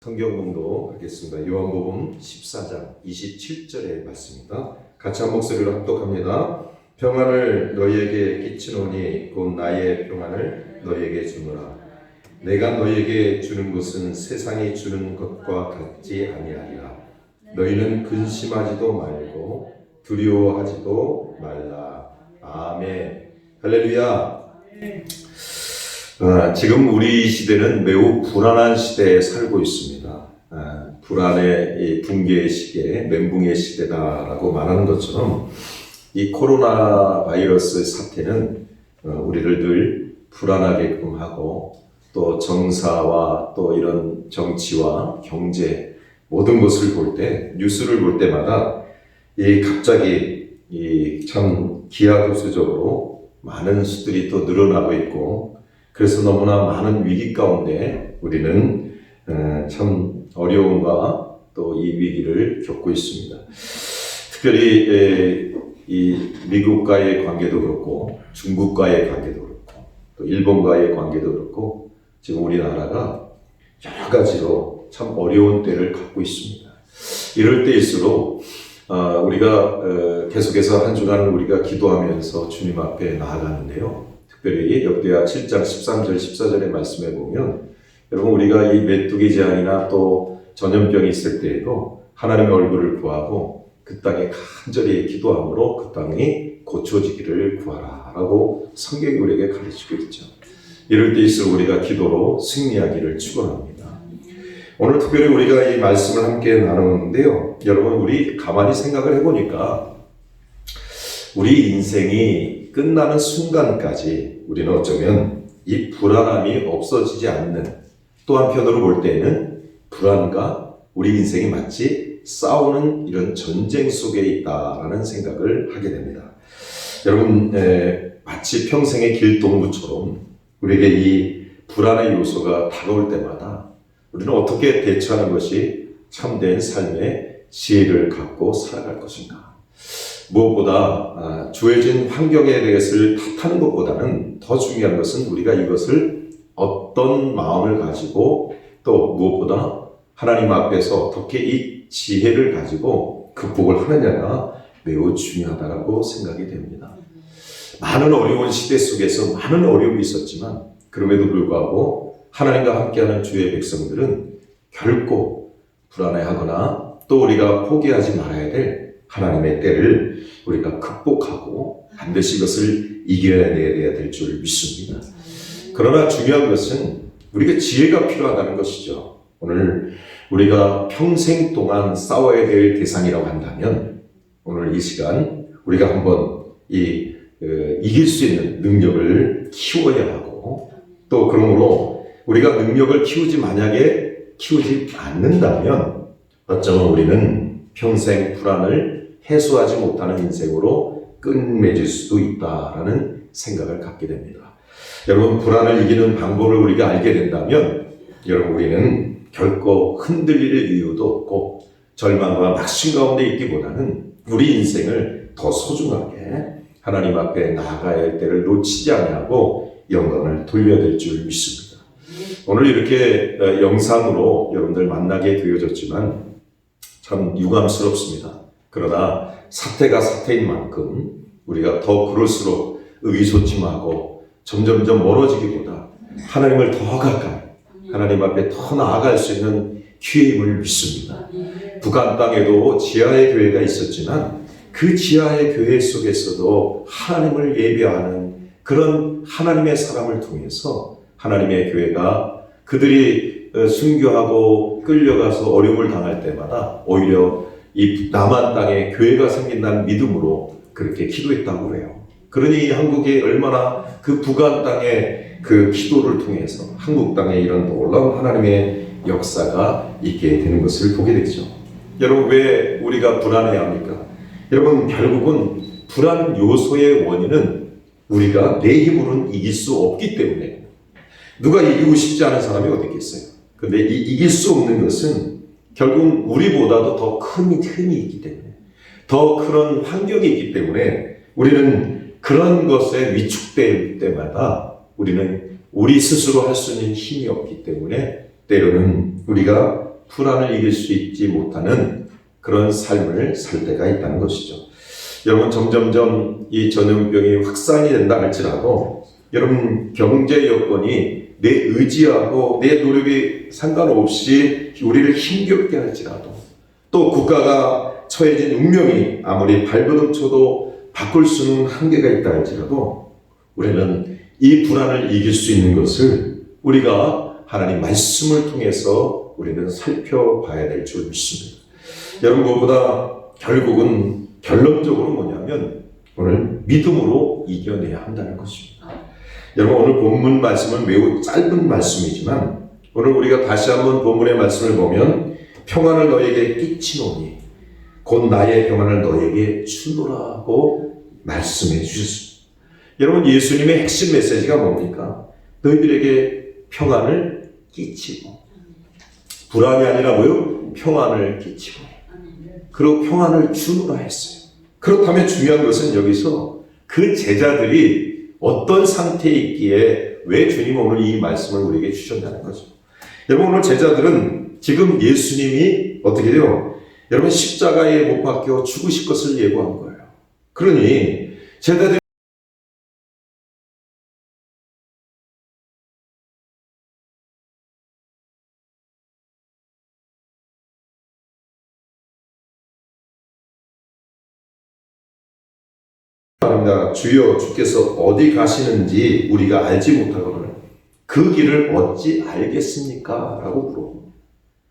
성경 공독하겠습니다. 요한복음 14장 27절의 말씀입니다. 같이 한 목소리로 합독합니다. 평안을 너희에게 끼치노니 곧 나의 평안을 너희에게 주노라. 내가 너희에게 주는 것은 세상이 주는 것과 같지 아니하리라. 너희는 근심하지도 말고 두려워하지도 말라. 아멘. 할렐루야. 지금 우리 시대는 매우 불안한 시대에 살고 있습니다. 불안의 붕괴의 시대, 멘붕의 시대다라고 말하는 것처럼 이 코로나 바이러스 사태는 우리를 늘 불안하게끔 하고 또 정사와 또 이런 정치와 경제 모든 것을 볼 때, 뉴스를 볼 때마다 갑자기 참 기하급수적으로 많은 수들이 또 늘어나고 있고, 그래서 너무나 많은 위기 가운데 우리는 참 어려움과 또 이 위기를 겪고 있습니다. 특별히 이 미국과의 관계도 그렇고 중국과의 관계도 그렇고 또 일본과의 관계도 그렇고 지금 우리나라가 여러 가지로 참 어려운 때를 갖고 있습니다. 이럴 때일수록 우리가 계속해서 한 주간 우리가 기도하면서 주님 앞에 나아가는데요. 특별히 역대하 7장 13절 14절의 말씀에 보면 여러분 우리가 이 메뚜기 재앙이나 또 전염병이 있을 때에도 하나님의 얼굴을 구하고 그 땅에 간절히 기도함으로 그 땅이 고쳐지기를 구하라 라고 성경이 우리에게 가르치고 있죠. 이럴 때일수록 우리가 기도로 승리하기를 축원합니다. 오늘 특별히 우리가 이 말씀을 함께 나누는데요. 여러분 우리 가만히 생각을 해보니까 우리 인생이 끝나는 순간까지 우리는 어쩌면 이 불안함이 없어지지 않는, 또 한편으로 볼 때는 불안과 우리 인생이 마치 싸우는 이런 전쟁 속에 있다라는 생각을 하게 됩니다. 여러분 마치 평생의 길동무처럼 우리에게 이 불안의 요소가 다가올 때마다 우리는 어떻게 대처하는 것이 참된 삶의 지혜를 갖고 살아갈 것인가. 무엇보다 주어진 환경에 대해서 탓하는 것보다는 더 중요한 것은 우리가 이것을 어떤 마음을 가지고 또 무엇보다 하나님 앞에서 어떻게 이 지혜를 가지고 극복을 하느냐가 매우 중요하다고 생각이 됩니다. 많은 어려운 시대 속에서 많은 어려움이 있었지만 그럼에도 불구하고 하나님과 함께하는 주의 백성들은 결코 불안해하거나 또 우리가 포기하지 말아야 될 하나님의 때를 우리가 극복하고 반드시 이것을 이겨내야 될 줄 믿습니다. 그러나 중요한 것은 우리가 지혜가 필요하다는 것이죠. 오늘 우리가 평생 동안 싸워야 될 대상이라고 한다면 오늘 이 시간 우리가 한번 이길 수 있는 능력을 키워야 하고, 또 그러므로 우리가 능력을 만약에 키우지 않는다면 어쩌면 우리는 평생 불안을 해소하지 못하는 인생으로 끝맺을 수도 있다라는 생각을 갖게 됩니다. 여러분 불안을 이기는 방법을 우리가 알게 된다면 여러분 우리는 결코 흔들릴 이유도 없고 절망과 낙심 가운데 있기보다는 우리 인생을 더 소중하게 하나님 앞에 나아가야 할 때를 놓치지 아니하고 영광을 돌려야 될 줄 믿습니다. 오늘 이렇게 영상으로 여러분들 만나게 되어졌지만 참 유감스럽습니다. 그러나 사태가 사태인 만큼 우리가 더 그럴수록 의기소침하고 점점점 멀어지기보다 하나님을 더 가까이 하나님 앞에 더 나아갈 수 있는 기회임을 믿습니다. 북한 땅에도 지하의 교회가 있었지만 그 지하의 교회 속에서도 하나님을 예배하는 그런 하나님의 사람을 통해서 하나님의 교회가 그들이 순교하고 끌려가서 어려움을 당할 때마다 오히려 이 남한 땅에 교회가 생긴다는 믿음으로 그렇게 기도했다고 해요. 그러니 한국이 얼마나 그 북한 땅의 그 기도를 통해서 한국 땅에 이런 놀라운 하나님의 역사가 있게 되는 것을 보게 되죠. 여러분 왜 우리가 불안해야 합니까? 여러분 결국은 불안 요소의 원인은 우리가 내 힘으로는 이길 수 없기 때문에, 누가 이기고 싶지 않은 사람이 어디 있겠어요? 근데 이길 수 없는 것은 결국은 우리보다도 더 큰 힘이 있기 때문에, 더 큰 환경이 있기 때문에 우리는 그런 것에 위축될 때마다 우리는 우리 스스로 할 수 있는 힘이 없기 때문에 때로는 우리가 불안을 이길 수 있지 못하는 그런 삶을 살 때가 있다는 것이죠. 여러분, 점점점 이 전염병이 확산이 된다 할지라도 여러분, 경제 여건이 내 의지하고 내 노력에 상관없이 우리를 힘겹게 할지라도, 또 국가가 처해진 운명이 아무리 발버둥 쳐도 바꿀 수는 한계가 있다 할지라도 우리는 이 불안을 이길 수 있는 것을 우리가 하나님 말씀을 통해서 우리는 살펴봐야 될 줄 믿습니다. 여러분, 무엇보다 결국은 결론적으로 뭐냐면 오늘 믿음으로 이겨내야 한다는 것입니다. 여러분, 오늘 본문 말씀은 매우 짧은 말씀이지만 오늘 우리가 다시 한번 본문의 말씀을 보면 평안을 너에게 끼치노니 곧 나의 평안을 너에게 주노라고 말씀해 주셨습니다. 여러분, 예수님의 핵심 메시지가 뭡니까? 너희들에게 평안을 끼치고, 불안이 아니라 뭐요? 평안을 끼치고, 그리고 평안을 주노라 했어요. 그렇다면 중요한 것은 여기서 그 제자들이 어떤 상태에 있기에 왜 주님 오늘 이 말씀을 우리에게 주셨냐는 거죠. 여러분, 오늘 제자들은 지금 예수님이 어떻게 돼요? 여러분, 십자가에 못 박혀 죽으실 것을 예고한 거예요. 그러니 제자들이 주여 주께서 어디 가시는지 우리가 알지 못하거든 그 길을 어찌 알겠습니까? 라고 물어봅니다.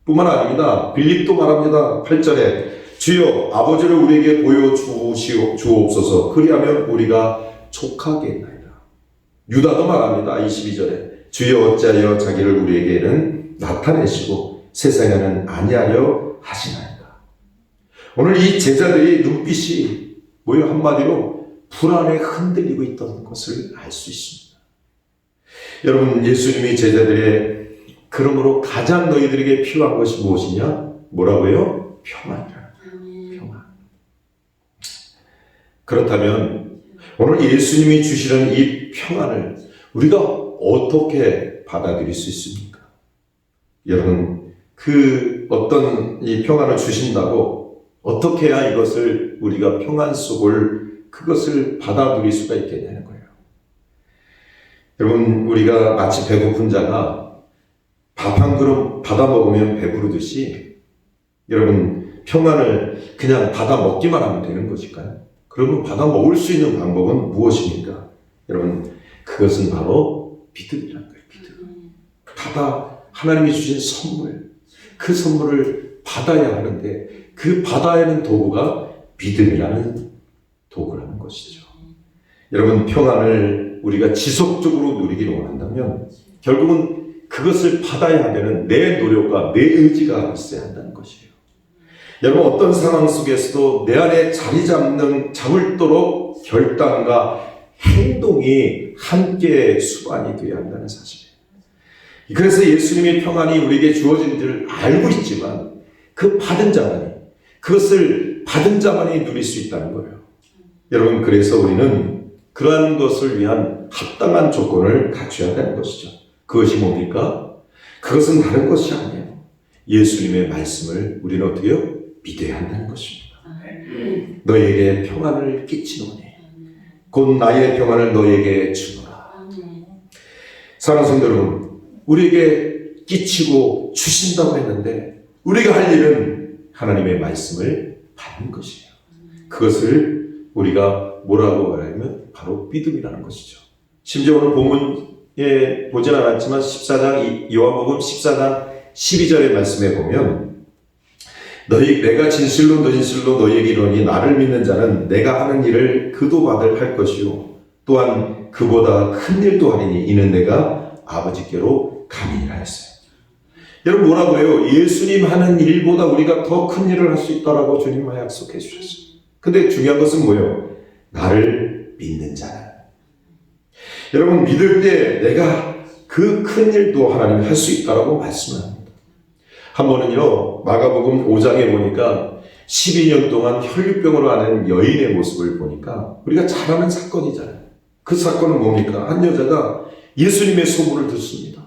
뿐만 아닙니다. 빌립도 말합니다. 8절에 주여 아버지를 우리에게 보여주옵소서 그리하면 우리가 족하겠나이다. 유다도 말합니다. 22절에 주여 어찌하여 자기를 우리에게는 나타내시고 세상에는 아니하려 하시나이다. 오늘 이 제자들의 눈빛이 뭐예요? 한마디로 불안에 흔들리고 있던 것을 알 수 있습니다. 여러분, 예수님이 제자들의 그러므로 가장 너희들에게 필요한 것이 무엇이냐? 뭐라고요? 평안이라. 평안. 그렇다면 오늘 예수님이 주시는 이 평안을 우리가 어떻게 받아들일 수 있습니까? 여러분, 그 어떤 이 평안을 주신다고 어떻게 해야 이것을 우리가 평안 속을 그것을 받아들일 수가 있겠냐는 거예요. 여러분, 우리가 마치 배고픈 자가 밥 한 그릇 받아 먹으면 배부르듯이 여러분, 평안을 그냥 받아 먹기만 하면 되는 것일까요? 그러면 받아 먹을 수 있는 방법은 무엇입니까? 여러분, 그것은 바로 믿음이라는 거예요. 믿음. 하나님이 주신 선물, 그 선물을 받아야 하는데 그 받아야 하는 도구가 믿음이라는 도구라는 것이죠. 여러분, 평안을 우리가 지속적으로 누리기를 원한다면 결국은 그것을 받아야 하려는 내 노력과 내 의지가 있어야 한다는 것이에요. 여러분, 어떤 상황 속에서도 내 안에 잡을도록 결단과 행동이 함께 수반이 되어야 한다는 사실이에요. 그래서 예수님의 평안이 우리에게 주어진 줄 알고 있지만 그것을 받은 자만이 누릴 수 있다는 거예요. 여러분, 그래서 우리는 그러한 것을 위한 합당한 조건을 갖춰야 되는 것이죠. 그것이 뭡니까? 그것은 다른 것이 아니에요. 예수님의 말씀을 우리는 어떻게 해요? 믿어야 한다는 것입니다. 너에게 평안을 끼치노니 곧 나의 평안을 너에게 주노라. 사랑하는 성도 여러분, 우리에게 끼치고 주신다고 했는데 우리가 할 일은 하나님의 말씀을 받는 것이에요. 그것을 우리가 뭐라고 말하면 바로 믿음이라는 것이죠. 심지어 오늘 본문에 보진 않았지만 요한복음 14장 12절의 말씀에 보면 내가 진실로 너희에게 이르노니 나를 믿는 자는 내가 하는 일을 그도 할 것이요 또한 그보다 큰 일도 하리니 이는 내가 아버지께로 감이니라 했어요. 여러분, 뭐라고 해요? 예수님 하는 일보다 우리가 더 큰 일을 할 수 있다라고 주님은 약속해 주셨어요. 근데 중요한 것은 뭐예요? 나를 믿는 자는. 여러분, 믿을 때 내가 그 큰 일도 하나님이 할 수 있다라고 말씀합니다. 한 번은요, 마가복음 5장에 보니까 12년 동안 혈류병으로 앓는 여인의 모습을 보니까 우리가 잘 아는 사건이잖아요. 그 사건은 뭡니까? 한 여자가 예수님의 소문을 듣습니다.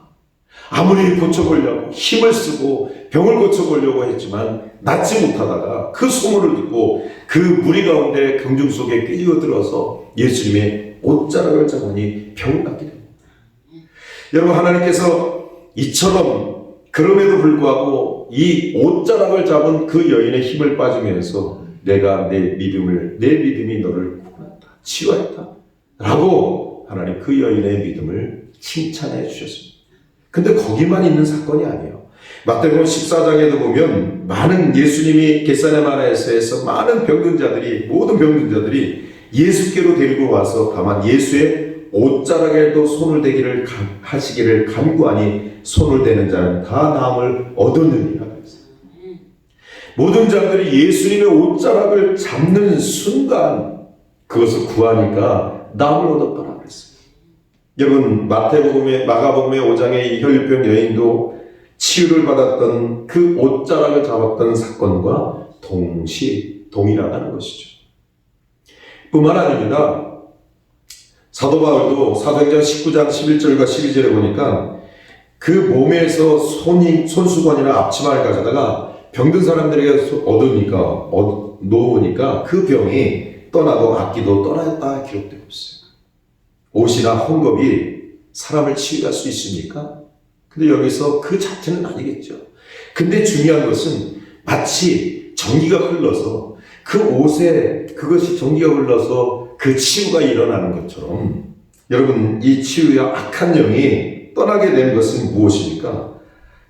아무리 고쳐보려고 힘을 쓰고 병을 고쳐보려고 했지만 낫지 못하다가 그 소문을 듣고 그 무리 가운데 경중 속에 끼어들어서 예수님의 옷자락을 잡으니 병을 낫게 됩니다. 여러분, 하나님께서 이처럼 그럼에도 불구하고 이 옷자락을 잡은 그 여인의 힘을 빠지면서 내가 내 믿음이 너를 구원했다, 치유했다 라고 하나님 그 여인의 믿음을 칭찬해 주셨습니다. 근데 거기만 있는 사건이 아니에요. 마태복음 14장에도 보면 많은 예수님이 겟세마네에서 많은 모든 병든자들이 예수께로 데리고 와서 다만 예수의 옷자락에도 손을 대기를 하시기를 간구하니 손을 대는 자는 다 나음을 얻었느니라 그랬어요. 모든 자들이 예수님의 옷자락을 잡는 순간 그것을 구하니까 나음을 얻었더라 그랬어요. 여러분, 마가복음의 5장의 이 혈류병 여인도 치유를 받았던 그 옷자락을 잡았던 사건과 동일하다는 것이죠. 뿐만 아닙니다. 사도 바울도 사도행전 19장 11절과 12절에 보니까 그 몸에서 손수건이나 앞치마를 가져다가 병든 사람들에게 놓으니까 그 병이 떠나고 악기도 떠났다 기록되고 있어요. 옷이나 헝겊이 사람을 치유할 수 있습니까? 근데 여기서 그 자체는 아니겠죠. 근데 중요한 것은 마치 전기가 흘러서 그 옷에 그것이 전기가 흘러서 그 치유가 일어나는 것처럼 여러분, 이 치유의 악한 영이 떠나게 된 것은 무엇입니까?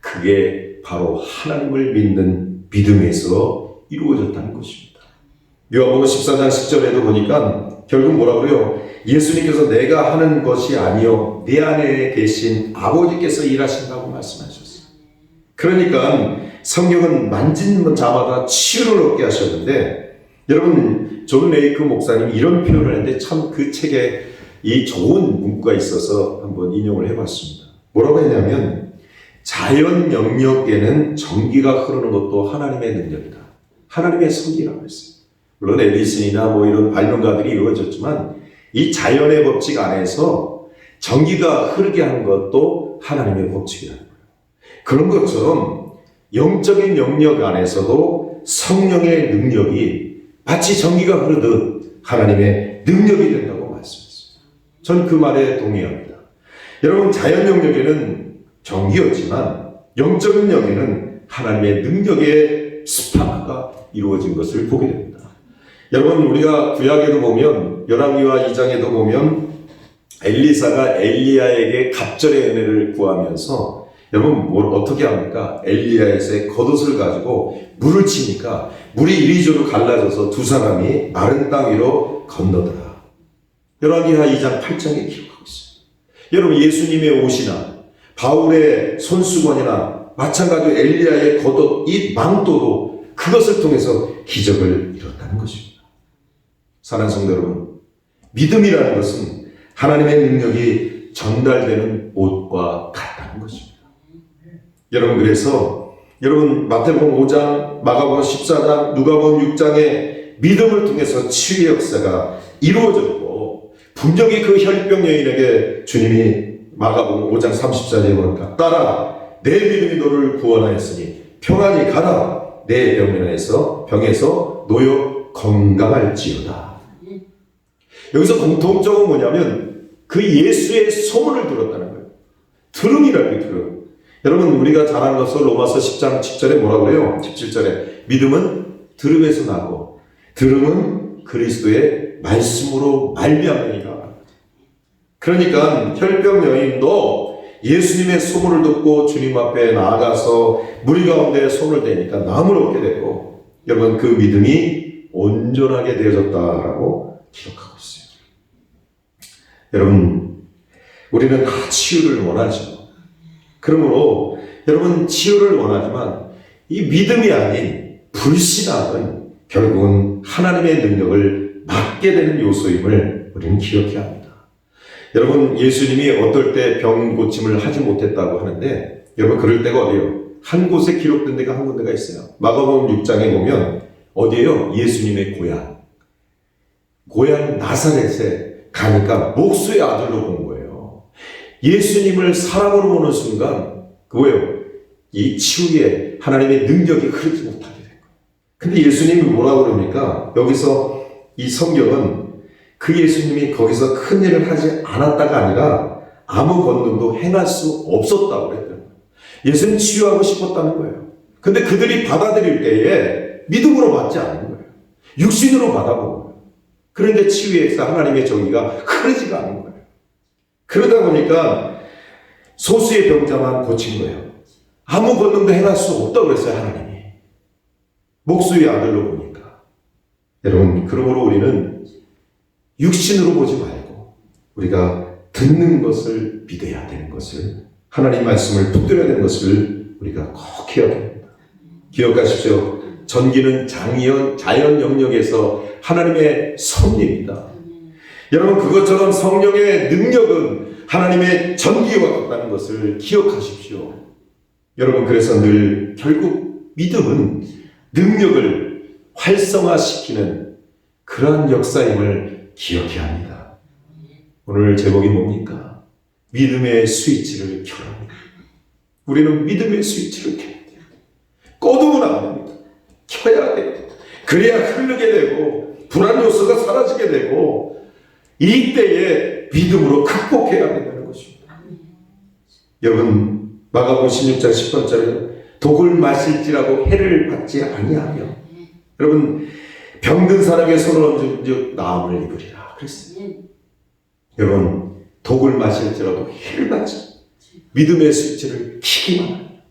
그게 바로 하나님을 믿는 믿음에서 이루어졌다는 것입니다. 요한복음 14장 10절에도 보니까 결국 뭐라 그래요? 예수님께서 내가 하는 것이 아니요 내 안에 계신 아버지께서 일하신다고 말씀하셨어요. 그러니까 성경은 만진 자마다 치유를 얻게 하셨는데, 여러분, 존 레이크 목사님이 이런 표현을 했는데 참 그 책에 이 좋은 문구가 있어서 한번 인용을 해봤습니다. 뭐라고 했냐면, 자연 영역에는 전기가 흐르는 것도 하나님의 능력이다, 하나님의 섭리라고 했어요. 물론 에디슨이나 이런 발명가들이 이루어졌지만 이 자연의 법칙 안에서 전기가 흐르게 하는 것도 하나님의 법칙이라는 거예요. 그런 것처럼 영적인 영역 안에서도 성령의 능력이 마치 전기가 흐르듯 하나님의 능력이 된다고 말씀했습니다. 전 그 말에 동의합니다. 여러분, 자연 영역에는 전기였지만 영적인 영역에는 하나님의 능력의 스파크가 이루어진 것을 보게 됩니다. 여러분, 우리가 구약에도 보면 열왕기와 2장에도 보면 엘리사가 엘리야에게 갑절의 은혜를 구하면서 여러분 어떻게 합니까? 엘리야의 겉옷을 가지고 물을 치니까 물이 이리저리 갈라져서 두 사람이 마른 땅 위로 건너더라. 열왕기하 2장 8장에 기록하고 있어요. 여러분, 예수님의 옷이나 바울의 손수건이나 마찬가지로 엘리야의 겉옷, 이 망토도 그것을 통해서 기적을 이뤘다는 것입니다. 사랑하는 성도 여러분, 믿음이라는 것은 하나님의 능력이 전달되는 옷과 같다는 것입니다. 여러분, 그래서 여러분 마태복음 5장, 마가복음 14장, 누가복음 6장의 믿음을 통해서 치유의 역사가 이루어졌고, 분명히 그 혈병 여인에게 주님이 마가복음 5장 34절에 보니까 따라 내 믿음이 너를 구원하였으니 평안히 가라, 내 병에서 놓여 건강할지어다. 여기서 공통점은 뭐냐면 그 예수의 소문을 들었다는 거예요. 들음이라는 게 들음. 여러분, 우리가 잘 아는 것을 로마서 10장 10절에 뭐라고 그래요? 17절에 믿음은 들음에서 나고 들음은 그리스도의 말씀으로 말미암으니라. 그러니까 혈병 여인도 예수님의 소문을 듣고 주님 앞에 나아가서 무리 가운데 손을 대니까 나음을 얻게 되고, 여러분, 그 믿음이 온전하게 되어졌다라고 기록하고 있어요. 여러분, 우리는 다 치유를 원하죠. 그러므로 여러분, 치유를 원하지만 이 믿음이 아닌 불신앙은 결국은 하나님의 능력을 막게 되는 요소임을 우리는 기억해야 합니다. 여러분, 예수님이 어떨 때 병 고침을 하지 못했다고 하는데, 여러분, 그럴 때가 어디예요? 한 곳에 기록된 데가 한 군데가 있어요. 마가복음 6장에 보면 어디예요? 예수님의 고향 나사렛에 가니까 목수의 아들로 본 거예요. 예수님을 사람으로 보는 순간 그 뭐예요? 이 치유에 하나님의 능력이 흐르지 못하게 된 거예요. 근데 예수님이 뭐라고 그럽니까? 여기서 이 성경은 그 예수님이 거기서 큰 일을 하지 않았다가 아니라 아무 권능도 행할 수 없었다고 그랬던 거예요. 예수님 치유하고 싶었다는 거예요. 근데 그들이 받아들일 때에 믿음으로 받지 않는 거예요. 육신으로 받아본 거예요. 그런데 치유에서 하나님의 정의가 흐르지가 않은 거예요. 그러다 보니까 소수의 병자만 고친 거예요. 아무 권능도 행할 수 없다고 그랬어요, 하나님이. 목수의 아들로 보니까. 여러분, 그러므로 우리는 육신으로 보지 말고 우리가 듣는 것을 믿어야 되는 것을, 하나님 말씀을 붙들어야 되는 것을 우리가 꼭 기억해야 됩니다. 기억하십시오. 전기는 자연 영역에서 하나님의 섭리입니다. 여러분, 그것처럼 성령의 능력은 하나님의 전기와 같다는 것을 기억하십시오. 여러분, 그래서 늘 결국 믿음은 능력을 활성화시키는 그러한 역사임을 기억해야 합니다. 오늘 제목이 뭡니까? 믿음의 스위치를 켜라. 우리는 믿음의 스위치를 켜야 돼요. 꺼두면 안 됩니다. 켜야 돼요. 그래야 흐르게 되고 불안 요소가 사라지게 되고 이때에 믿음으로 극복해야 된다는 것입니다. 여러분, 마가복음 16장 10번째로 독을 마실지라도 해를 받지 아니하며, 여러분, 병든 사람의 손을 얹은즉 나음을 입으리라 그랬어요. 여러분, 독을 마실지라도 해를 받지, 믿음의 스위치를 켜기만 합니다.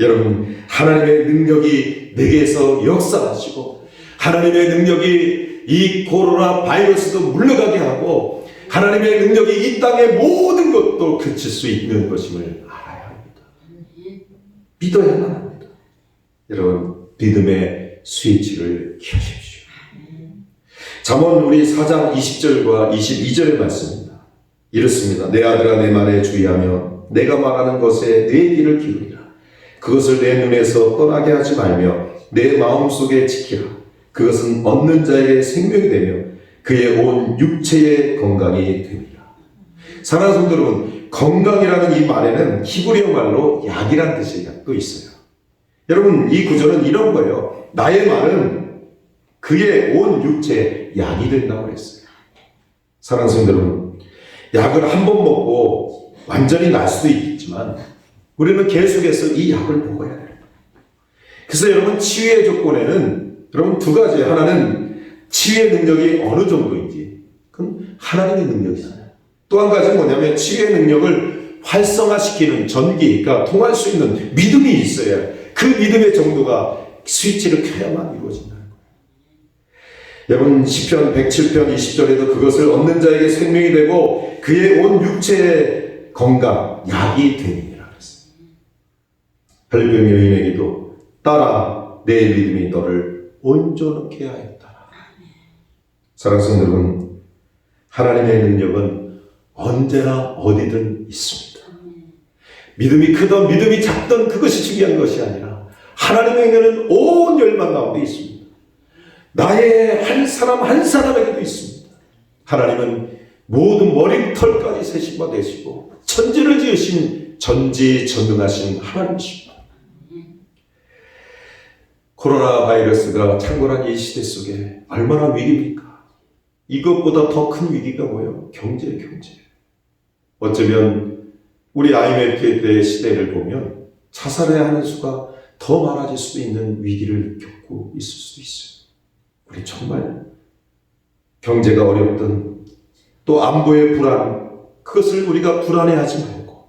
여러분, 하나님의 능력이 내게서 역사하시고 하나님의 능력이 이 코로나 바이러스도 물러가게 하고 하나님의 능력이 이 땅의 모든 것도 그칠 수 있는 것임을 알아야 합니다. 믿어야만 합니다. 여러분, 믿음의 스위치를 켜십시오. 잠언 우리 4장 20절과 22절의 말씀입니다. 이렇습니다. 내 아들아, 내 말에 주의하며 내가 말하는 것에 내 귀를 기울이라. 그것을 내 눈에서 떠나게 하지 말며 내 마음속에 지키라. 그것은 얻는 자에게 생명이 되며 그의 온 육체의 건강이 됩니다. 사랑하는 성도 여러분, 건강이라는 이 말에는 히브리어 말로 약이라는 뜻이 또 있어요. 여러분, 이 구절은 이런 거예요. 나의 말은 그의 온 육체에 약이 된다고 했어요. 사랑하는 성도 여러분, 약을 한 번 먹고 완전히 날 수도 있겠지만 우리는 계속해서 이 약을 먹어야 돼요. 그래서 여러분, 치유의 조건에는 여러분 두 가지. 하나는 치유의 능력이 어느 정도인지, 그건 하나님의 능력이잖아요. 또 한 가지는 뭐냐면 치유의 능력을 활성화시키는 전기, 그러니까 통할 수 있는 믿음이 있어야 그 믿음의 정도가 스위치를 켜야만 이루어진다는 거예요. 여러분, 시편 107편 20절에도 그것을 얻는 자에게 생명이 되고 그의 온 육체의 건강, 약이 되니라 그랬어요. 혈병 여인에게도 따라 내 믿음이 너를 온전케 하였다. 사랑하는 성도 여러분, 하나님의 능력은 언제나 어디든 있습니다. 믿음이 크든 믿음이 작든 그것이 중요한 것이 아니라 하나님의 능력은 온 열방 가운데 있습니다. 나의 한 사람 한 사람에게도 있습니다. 하나님은 모든 머리털까지 세심과 되시고 천지를 지으신 전지전능하신 하나님이십니다. 코로나 바이러스가 창궐한 이 시대 속에 얼마나 위기입니까? 이것보다 더 큰 위기가 뭐예요? 경제. 어쩌면 우리 IMF 때 시대를 보면 자살해야 하는 수가 더 많아질 수도 있는 위기를 겪고 있을 수도 있어요. 우리 정말 경제가 어렵든 또 안보의 불안, 그것을 우리가 불안해하지 말고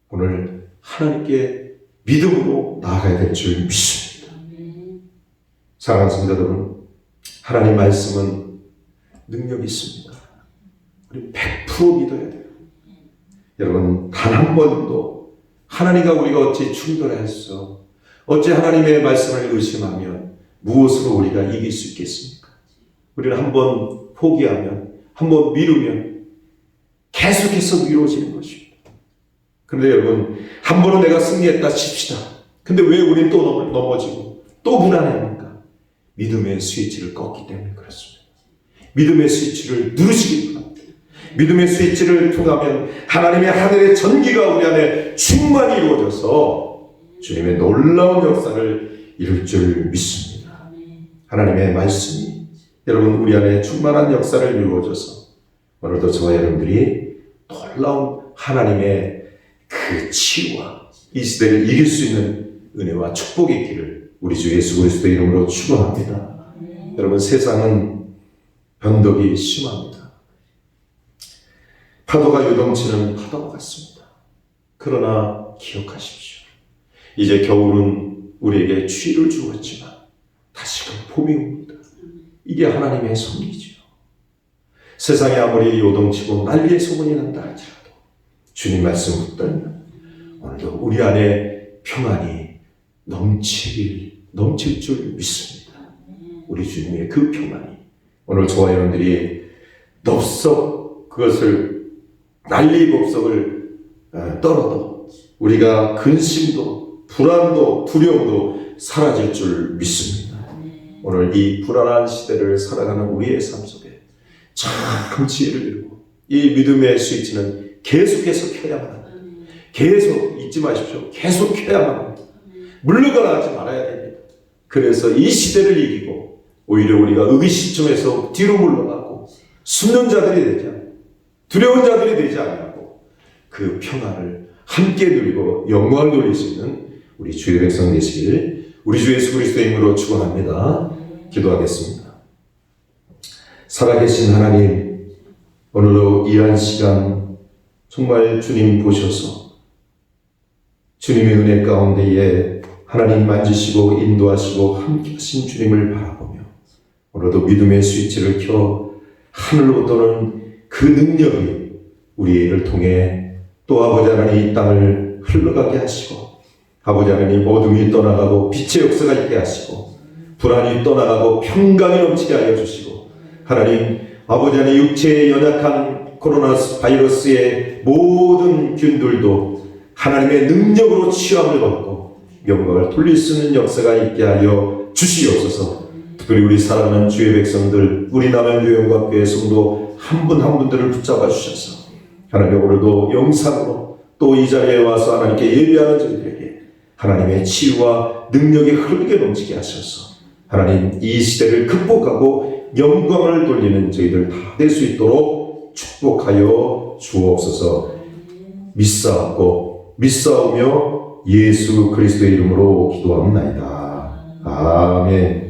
오늘 하나님께 믿음으로 나아가야 될 줄 믿습니다. 사랑하는 성도 여러분, 하나님 말씀은 능력이 있습니다. 우리 100% 믿어야 돼요. 여러분, 단 한 번도 하나님과 우리가 어찌 충돌해서 어찌 하나님의 말씀을 의심하면 무엇으로 우리가 이길 수 있겠습니까? 우리는 한 번 포기하면, 한 번 미루면 계속해서 미뤄지는 것입니다. 그런데 여러분, 한 번은 내가 승리했다 칩시다. 근데 왜 우리는 또 넘어지고 또 불안해합니까? 믿음의 스위치를 껐기 때문에 그렇습니다. 믿음의 스위치를 누르시기 바랍니다. 믿음의 스위치를 통하면 하나님의 하늘의 전기가 우리 안에 충만히 이루어져서 주님의 놀라운 역사를 이룰 줄 믿습니다. 하나님의 말씀이 여러분 우리 안에 충만한 역사를 이루어져서 오늘도 저와 여러분들이 놀라운 하나님의 그 치유와 이 시대를 이길 수 있는 은혜와 축복이 있기를 우리 주 예수 그리스도의 이름으로 축원합니다. 여러분 세상은 변덕이 심합니다. 파도가 요동치는 파도와 같습니다. 그러나 기억하십시오. 이제 겨울은 우리에게 추위를 주었지만 다시금 봄이 옵니다. 이게 하나님의 섭리지요. 세상이 아무리 요동치고 난리의 소문이 난다 할지라도 주님 말씀 붙들면 오늘도 우리 안에 평안이 넘칠 줄 믿습니다. 우리 주님의 그 평안이 오늘 저와 여러분들이 덥석 그것을 난리법석을 떨어도 우리가 근심도 불안도 두려움도 사라질 줄 믿습니다. 오늘 이 불안한 시대를 살아가는 우리의 삶 속에 참 지혜를 이루고 이 믿음의 스위치는 계속해서 켜야만 합니다. 계속 잊지 마십시오. 계속 켜야만 합니다. 물러가라 하지 말아야 됩니다. 그래서 이 시대를 이기고 오히려 우리가 의기시점에서 뒤로 물러가고 숨는 자들이 되지 않고 두려운 자들이 되지 않고 그 평안을 함께 누리고 영광을 돌릴 수 있는 우리 주의 백성 되시길 우리 주 예수 그리스도의 이름으로 축원합니다. 기도하겠습니다. 살아계신 하나님, 오늘도 이 한 시간 정말 주님 보셔서 주님의 은혜 가운데에 하나님 만지시고 인도하시고 함께 하신 주님을 바라보며 오늘도 믿음의 스위치를 켜 하늘로 도는 그 능력이 우리를 통해 또 아버지 하나님 이 땅을 흘러가게 하시고 아버지 하나님 어둠이 떠나가고 빛의 역사가 있게 하시고 불안이 떠나가고 평강이 넘치게 하여 주시고 하나님 아버지 하나님 육체의 연약한 코로나 바이러스의 모든 균들도 하나님의 능력으로 치유함을 받고 영광을 돌릴 수 있는 역사가 있게 하여 주시옵소서. 특별히 우리 사랑하는 주의 백성들 우리 남양주영광교회 성도 한 분 한 분들을 붙잡아 주셔서 하나님 오늘도 영상으로 또 이 자리에 와서 하나님께 예배하는 저희들에게 하나님의 치유와 능력이 흐르게 넘치게 하셔서 하나님 이 시대를 극복하고 영광을 돌리는 저희들 다 될 수 있도록 축복하여 주옵소서. 믿사오며 예수 그리스도의 이름으로 기도합니다. 아멘.